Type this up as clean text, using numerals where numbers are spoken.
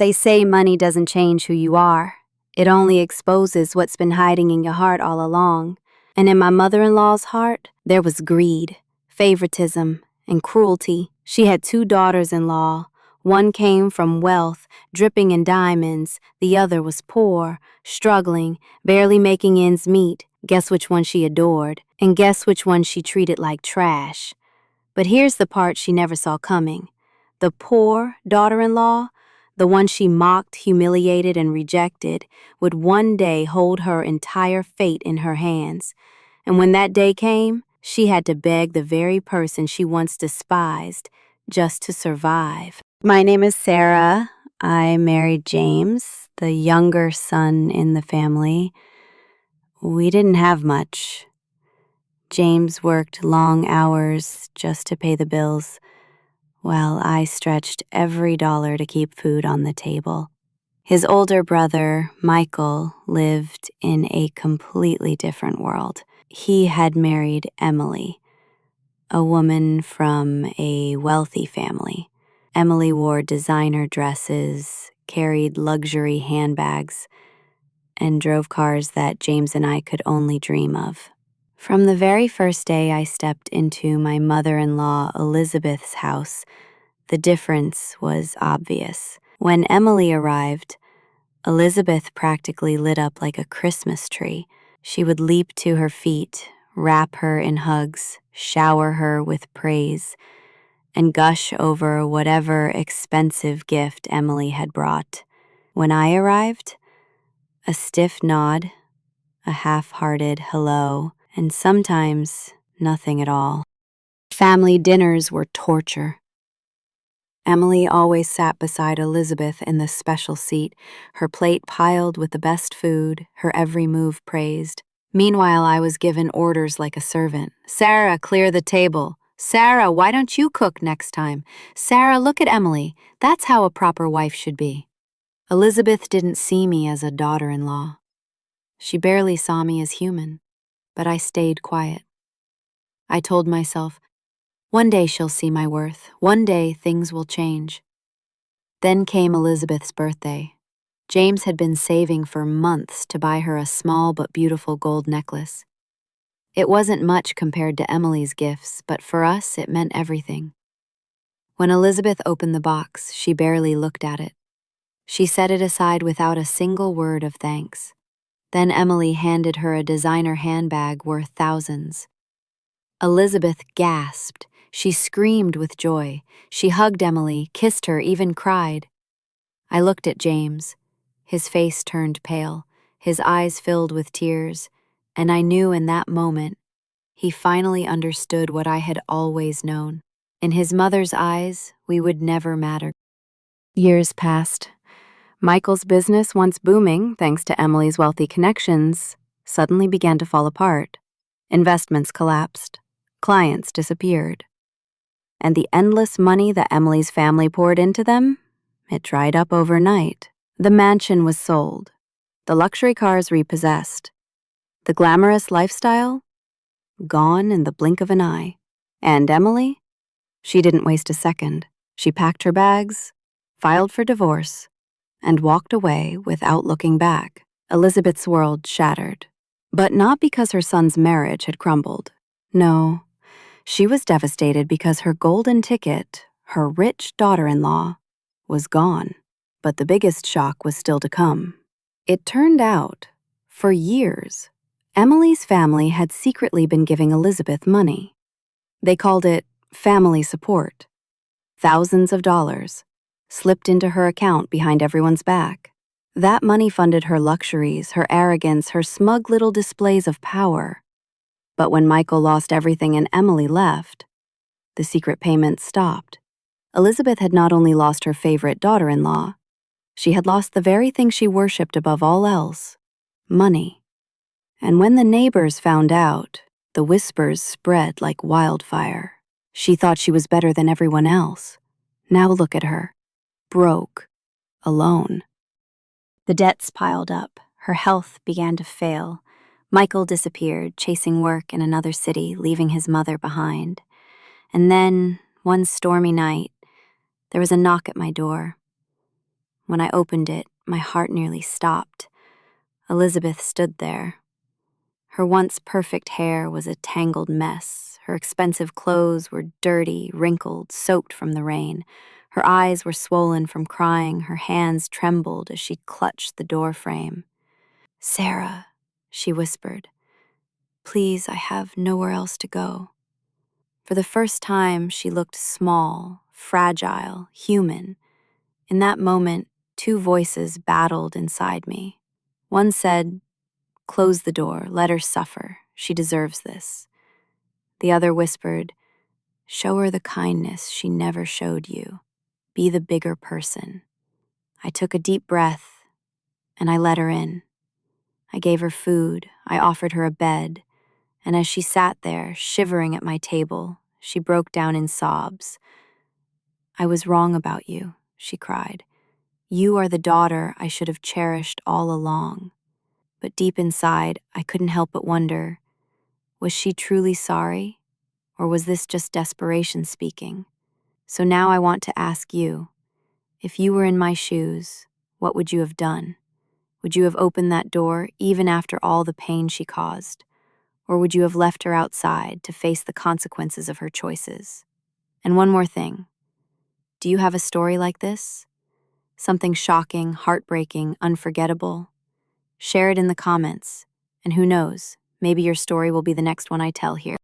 They say money doesn't change who you are. It only exposes what's been hiding in your heart all along. And in my mother-in-law's heart, there was greed, favoritism, and cruelty. She had 2 daughters-in-law. One came from wealth, dripping in diamonds. The other was poor, struggling, barely making ends meet. Guess which one she adored, and guess which one she treated like trash. But here's the part she never saw coming. The poor daughter-in-law, the one she mocked, humiliated, and rejected, would one day hold her entire fate in her hands. And when that day came, she had to beg the very person she once despised just to survive. My name is Sarah. I married James, the younger son in the family. We didn't have much. James worked long hours just to pay the bills, while I stretched every dollar to keep food on the table. His older brother, Michael, lived in a completely different world. He had married Emily, a woman from a wealthy family. Emily wore designer dresses, carried luxury handbags, and drove cars that James and I could only dream of. From the very first day I stepped into my mother-in-law Elizabeth's house, the difference was obvious. When Emily arrived, Elizabeth practically lit up like a Christmas tree. She would leap to her feet, wrap her in hugs, shower her with praise, and gush over whatever expensive gift Emily had brought. When I arrived, a stiff nod, a half-hearted hello, and sometimes nothing at all. Family dinners were torture. Emily always sat beside Elizabeth in the special seat, her plate piled with the best food, her every move praised. Meanwhile, I was given orders like a servant. Sarah, clear the table. Sarah, why don't you cook next time? Sarah, look at Emily. That's how a proper wife should be. Elizabeth didn't see me as a daughter-in-law. She barely saw me as human, but I stayed quiet. I told myself, one day she'll see my worth. One day things will change. Then came Elizabeth's birthday. James had been saving for months to buy her a small but beautiful gold necklace. It wasn't much compared to Emily's gifts, but for us it meant everything. When Elizabeth opened the box, she barely looked at it. She set it aside without a single word of thanks. Then Emily handed her a designer handbag worth thousands. Elizabeth gasped. She screamed with joy. She hugged Emily, kissed her, even cried. I looked at James. His face turned pale, his eyes filled with tears, and I knew in that moment he finally understood what I had always known. In his mother's eyes, we would never matter. Years passed. Michael's business, once booming thanks to Emily's wealthy connections, suddenly began to fall apart. Investments collapsed. Clients disappeared. And the endless money that Emily's family poured into them, it dried up overnight. The mansion was sold. The luxury cars repossessed. The glamorous lifestyle, gone in the blink of an eye. And Emily? She didn't waste a second. She packed her bags, filed for divorce, and walked away without looking back. Elizabeth's world shattered. But not because her son's marriage had crumbled. No. She was devastated because her golden ticket, her rich daughter-in-law, was gone. But the biggest shock was still to come. It turned out, for years, Emily's family had secretly been giving Elizabeth money. They called it family support. Thousands of dollars, slipped into her account behind everyone's back. That money funded her luxuries, her arrogance, her smug little displays of power. But when Michael lost everything and Emily left, the secret payments stopped. Elizabeth had not only lost her favorite daughter-in-law, she had lost the very thing she worshipped above all else, money. And when the neighbors found out, the whispers spread like wildfire. She thought she was better than everyone else. Now look at her, broke, alone. The debts piled up. Her health began to fail. Michael disappeared, chasing work in another city, leaving his mother behind. And then, one stormy night, there was a knock at my door. When I opened it, my heart nearly stopped. Elizabeth stood there. Her once perfect hair was a tangled mess. Her expensive clothes were dirty, wrinkled, soaked from the rain. Her eyes were swollen from crying. Her hands trembled as she clutched the door frame. "Sarah," she whispered, "please, I have nowhere else to go." For the first time, she looked small, fragile, human. In that moment, two voices battled inside me. One said, "Close the door, let her suffer. She deserves this." The other whispered, "Show her the kindness she never showed you. Be the bigger person." I took a deep breath, and I let her in. I gave her food, I offered her a bed, and as she sat there, shivering at my table, she broke down in sobs. "I was wrong about you," she cried. "You are the daughter I should have cherished all along." But deep inside, I couldn't help but wonder, was she truly sorry? Or was this just desperation speaking? So now I want to ask you, if you were in my shoes, what would you have done? Would you have opened that door even after all the pain she caused? Or would you have left her outside to face the consequences of her choices? And one more thing. Do you have a story like this? Something shocking, heartbreaking, unforgettable? Share it in the comments. And who knows, maybe your story will be the next one I tell here.